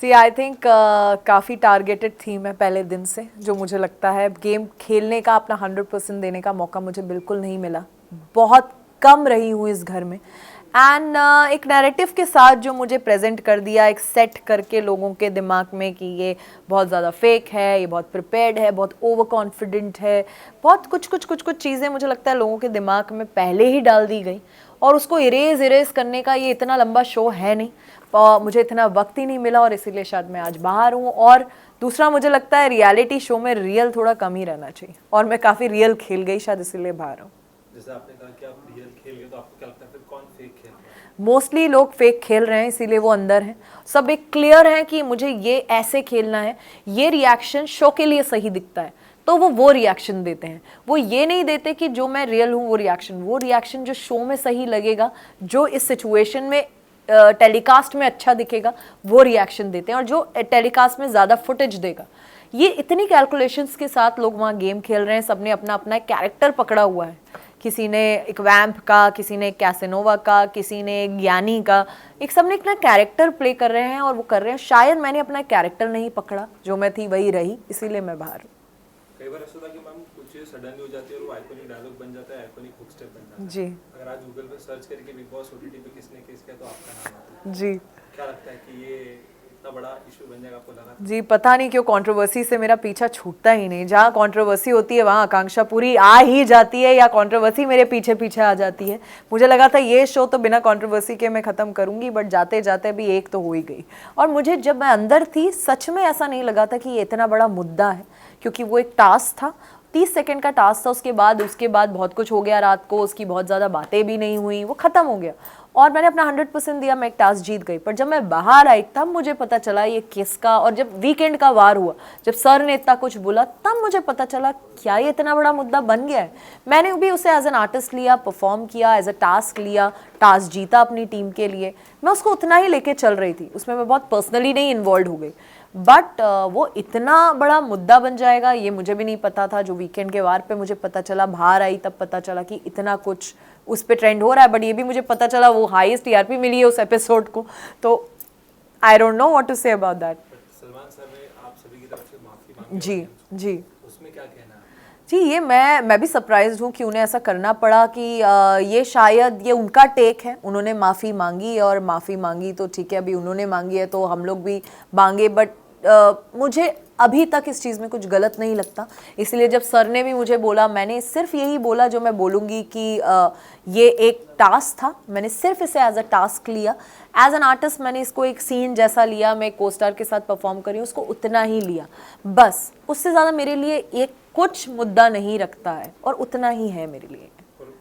C I think काफ़ी targeted थी मैं पहले दिन से, जो मुझे लगता है गेम खेलने का अपना 100% देने का मौका मुझे बिल्कुल नहीं मिला। बहुत कम रही हूँ इस घर में। एंड एक नैरेटिव के साथ जो मुझे प्रेजेंट कर दिया, एक सेट करके लोगों के दिमाग में कि ये बहुत ज़्यादा फेक है, ये बहुत प्रिपेयर्ड है, बहुत ओवर कॉन्फिडेंट है, बहुत कुछ चीज़ें मुझे लगता है लोगों के दिमाग में पहले ही डाल दी गई। और उसको इरेज करने का ये इतना लंबा शो है नहीं, मुझे इतना वक्त ही नहीं मिला, और इसीलिए शायद मैं आज बाहर हूँ। और दूसरा मुझे लगता है रियलिटी शो में रियल थोड़ा कम ही रहना चाहिए, और मैं काफ़ी रियल खेल गई शायद इसीलिए बाहर हूँ। जैसे आपने कहा कि आप रियल खेल गए, तो आपको क्या लगता है फिर कौन फेक खेल रहा है? मोस्टली लोग फेक खेल रहे हैं, इसीलिए वो अंदर हैं। सब एक क्लियर है कि मुझे ये ऐसे खेलना है, ये रिएक्शन शो के लिए सही दिखता है, तो वो रिएक्शन देते हैं। वो ये नहीं देते कि जो मैं रियल हूँ वो रिएक्शन जो शो में सही लगेगा, जो इस सिचुएशन में टेलीकास्ट में अच्छा दिखेगा, वो रिएक्शन देते हैं, और जो टेलीकास्ट में ज़्यादा फुटेज देगा। ये इतनी कैलकुलेशंस के साथ लोग वहाँ गेम खेल रहे हैं। सबने अपना अपना एक कैरेक्टर पकड़ा हुआ है, किसी ने एक वैम्प का, किसी ने एक कैसेनोवा का, किसी ने एक ज्ञानी का, एक सबने अपना कैरेक्टर प्ले कर रहे हैं और वो कर रहे हैं। शायद मैंने अपना कैरेक्टर नहीं पकड़ा, जो मैं थी वही रही, इसीलिए मैं बाहर हूँ। कई बार ऐसा होता है कि मैम कुछ चीज़ सडनली हो जाती है और वो आइकॉनिक डायलॉग बन जाता है, आइकॉनिक हुक स्टेप बन जाता है। जी अगर आज गूगल पे सर्च करके बिग बॉस ओटीटी पे किसने किस किया तो आपका नाम आता है। जी क्या लगता है कि ये इतना बड़ा इशू बन जाएगा, आपको लगा था? जी, पता नहीं क्यों कंट्रोवर्सी से मेरा पीछा छूटता ही नहीं। जहाँ कंट्रोवर्सी होती है वहाँ आकांक्षा पूरी आ ही जाती है, या कंट्रोवर्सी मेरे पीछे पीछे आ जाती है। मुझे लगा था ये शो तो बिना कंट्रोवर्सी के मैं ख़त्म करूँगी, बट जाते जाते भी एक तो हो ही गई। और मुझे जब मैं अंदर थी सच में ऐसा नहीं लगा था कि ये इतना बड़ा मुद्दा है, क्योंकि वो एक टास्क था, 30 सेकंड का टास्क था। उसके बाद बहुत कुछ हो गया रात को, उसकी बहुत ज़्यादा बातें भी नहीं हुई, वो ख़त्म हो गया और मैंने अपना 100% दिया, मैं एक टास्क जीत गई। पर जब मैं बाहर आई तब मुझे पता चला ये किसका, और जब वीकेंड का वार हुआ, जब सर ने इतना कुछ बोला, तब मुझे पता चला क्या ये इतना बड़ा मुद्दा बन गया है। मैंने भी उसे एज एन आर्टिस्ट लिया, परफॉर्म किया, एज अ टास्क लिया, टास्क जीता अपनी टीम के लिए। मैं उसको उतना ही लेके चल रही थी, उसमें मैं बहुत पर्सनली नहीं इन्वॉल्व हो गई। बट वो इतना बड़ा मुद्दा बन जाएगा ये मुझे भी नहीं पता था। जो वीकेंड के वार पे मुझे पता चला, बाहर आई तब पता चला कि इतना कुछ उस पे ट्रेंड हो रहा है। बट ये भी मुझे पता चला वो हाईएस्ट टीआरपी मिली है उस एपिसोड को, तो I don't know what to say about that. Salman sir ने आप सभी की तरफ से माफी मांगी, जी जी उसमें क्या कहना है? जी, ये मैं भी सरप्राइज्ड हूँ कि उन्हें ऐसा करना पड़ा, कि ये शायद ये उनका टेक है। उन्होंने माफ़ी मांगी, और माफ़ी मांगी तो ठीक है, अभी उन्होंने मांगी है तो हम लोग भी मांगे। बट मुझे अभी तक इस चीज़ में कुछ गलत नहीं लगता। इसलिए जब सर ने भी मुझे बोला, मैंने सिर्फ यही बोला जो मैं बोलूँगी कि ये एक टास्क था, मैंने सिर्फ इसे एज अ टास्क लिया। एज एन आर्टिस्ट मैंने इसको एक सीन जैसा लिया, मैं को स्टार के साथ परफॉर्म करी, उसको उतना ही लिया बस। उससे ज़्यादा मेरे लिए एक कुछ मुद्दा नहीं रखता है, और उतना ही है मेरे लिए। और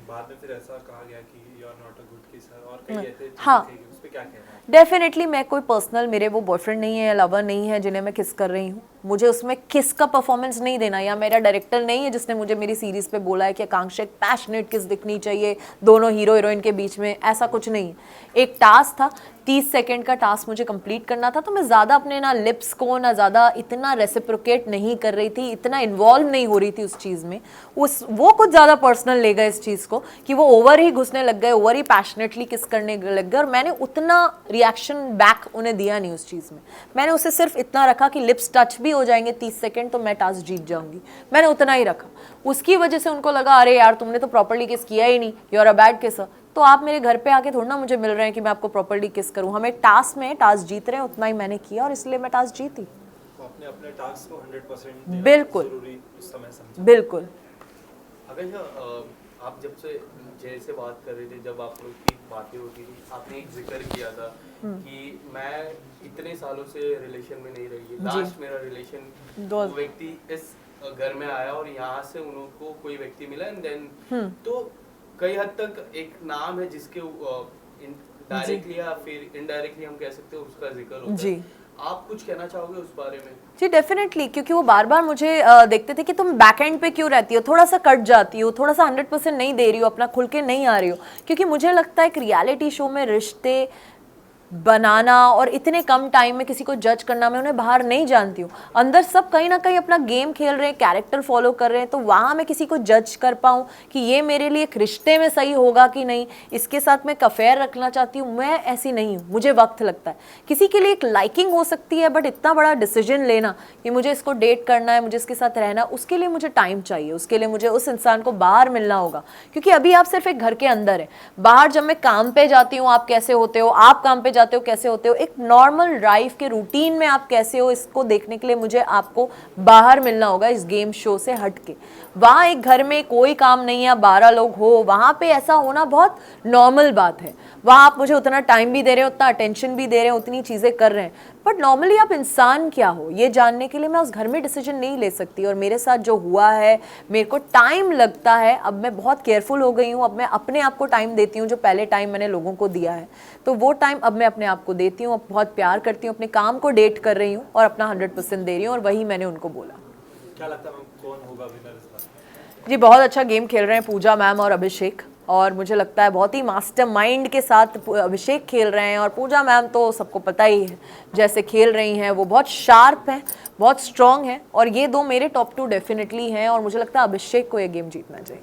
बाद में फिर ऐसा कहा गया कि you are not a good kisser, और कई ऐसे चीजें हाँ, कही गई, उस पे क्या कहना है? डेफिनेटली मैं कोई पर्सनल, मेरे वो बॉयफ्रेंड नहीं है या लवर नहीं है जिन्हें मैं किस कर रही हूँ। मुझे उसमें किस का परफॉर्मेंस नहीं देना, या मेरा डायरेक्टर नहीं है जिसने मुझे मेरी सीरीज़ पे बोला है कि आकांक्षा एक पैशनेट किस दिखनी चाहिए दोनों हीरो हीरोइन के बीच में, ऐसा कुछ नहीं है। एक टास्क था, 30 सेकंड का टास्क मुझे कंप्लीट करना था, तो मैं ज़्यादा अपने ना लिप्स को ना ज़्यादा इतना रेसिप्रोकेट नहीं कर रही थी, इतना इन्वॉल्व नहीं हो रही थी उस चीज़ में। वो कुछ ज़्यादा पर्सनल ले गए इस चीज़ को, कि वो ओवर ही घुसने लग गए, ओवर ही पैशनेटली किस करने लग गए, और मैंने उतना रिएक्शन बैक उन्हें दिया नहीं उस चीज़ में। मैंने उसे सिर्फ इतना रखा कि लिप्स टच भी हो जाएंगे 30 सेकंड तो मैं टास्क जीत जाऊंगी, मैंने उतना ही रखा। उसकी वजह से उनको लगा अरे यार तुमने तो प्रॉपर्ली किस किया ही नहीं, you are a bad kisser. तो आप मेरे घर पे आके थोड़ा ना मुझे मिल रहे हैं कि मैं आपको प्रॉपर्ली किस करूं। हम एक टास्क में टास्क जीत रहे हैं, उतना ही मैंने किया, और इसलिए मैं टास्क जीती। तो आपने अपने टास्क को 100% देना बिल्कुल जरूरी उस समय समझा। बिल्कुल। आकांक्षा, आप जब से जय से बात कर रहे थे, जब आप लोग की बातें होती थी, आपने एक जिक्र किया था कि मैं इतने सालों से रिलेशन में नहीं रही, लास्ट मेरा रिलेशन वो व्यक्ति इस घर में आया और यहाँ से उनको कोई व्यक्ति मिला, एंड देन तो कई हद तक एक नाम है जिसके डायरेक्टली या फिर इनडायरेक्टली हम कह सकते हैं उसका जिक्र होता है। आप कुछ कहना चाहोगे उस बारे में? जी डेफिनेटली, क्योंकि वो बार बार मुझे देखते थे कि तुम बैक एंड पे क्यों रहती हो, थोड़ा सा कट जाती हो, थोड़ा सा 100% नहीं दे रही हो, अपना खुल के नहीं आ रही हो। क्योंकि मुझे लगता है एक रियलिटी शो में रिश्ते बनाना और इतने कम टाइम में किसी को जज करना, मैं उन्हें बाहर नहीं जानती हूँ। अंदर सब कहीं ना कहीं अपना गेम खेल रहे हैं, कैरेक्टर फॉलो कर रहे हैं, तो वहाँ मैं किसी को जज कर पाऊँ कि ये मेरे लिए एक रिश्ते में सही होगा कि नहीं, इसके साथ मैं अफेयर रखना चाहती हूँ, मैं ऐसी नहीं हूँ। मुझे वक्त लगता है। किसी के लिए एक लाइकिंग हो सकती है, बट इतना बड़ा डिसीजन लेना कि मुझे इसको डेट करना है, मुझे इसके साथ रहना, उसके लिए मुझे टाइम चाहिए, उसके लिए मुझे उस इंसान को बाहर मिलना होगा। क्योंकि अभी आप सिर्फ एक घर के अंदर है, बाहर जब मैं काम पे जाती हूँ आप कैसे होते हो, आप काम पे जाते हो कैसे होते हो, एक नॉर्मल लाइफ के रूटीन में आप कैसे हो, इसको देखने के लिए मुझे आपको बाहर मिलना होगा, इस गेम शो से हट के। वहाँ एक घर में कोई काम नहीं है, 12 लोग हो, वहाँ पे ऐसा होना बहुत नॉर्मल बात है। वहाँ आप मुझे उतना टाइम भी दे रहे हो, उतना अटेंशन भी दे रहे हो, उतनी चीज़ें कर रहे हैं, बट नॉर्मली आप इंसान क्या हो ये जानने के लिए मैं उस घर में डिसीजन नहीं ले सकती। और मेरे साथ जो हुआ है, मेरे को टाइम लगता है, अब मैं बहुत केयरफुल हो गई हूँ, अब मैं अपने आप को टाइम देती हूँ, जो पहले टाइम मैंने लोगों को दिया है, तो वो टाइम अब मैं अपने आप को देती हूँ। अब बहुत प्यार करती हूँ, अपने काम को डेट कर रही हूँ और अपना 100% दे रही हूँ, और वही मैंने उनको बोला। क्या लगता है मैम कौन होगा विनर इस बार? जी बहुत अच्छा गेम खेल रहे हैं पूजा मैम और अभिषेक, और मुझे लगता है बहुत ही मास्टरमाइंड के साथ अभिषेक खेल रहे हैं, और पूजा मैम तो सबको पता ही है जैसे खेल रही हैं, वो बहुत शार्प हैं, बहुत स्ट्रॉन्ग हैं, और ये दो मेरे टॉप 2 डेफिनेटली हैं, और मुझे लगता है अभिषेक को ये गेम जीतना चाहिए।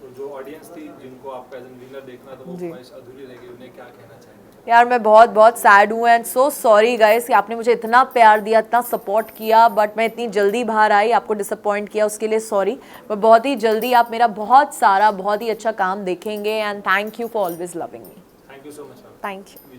तो जो ऑडियंस थी जिनको आपका एज विनर देखना था वो ख्वाहिश अधूरी रह गई, उन्हें क्या कहना चाहेंगे? यार मैं बहुत बहुत सैड हूँ एंड सो सॉरी गाइस कि आपने मुझे इतना प्यार दिया, इतना सपोर्ट किया, बट मैं इतनी जल्दी बाहर आई, आपको डिसअपॉइंट किया, उसके लिए सॉरी। पर बहुत ही जल्दी आप मेरा बहुत सारा बहुत ही अच्छा काम देखेंगे, and thank you for always loving me. Thank you so much ma'am. Thank you.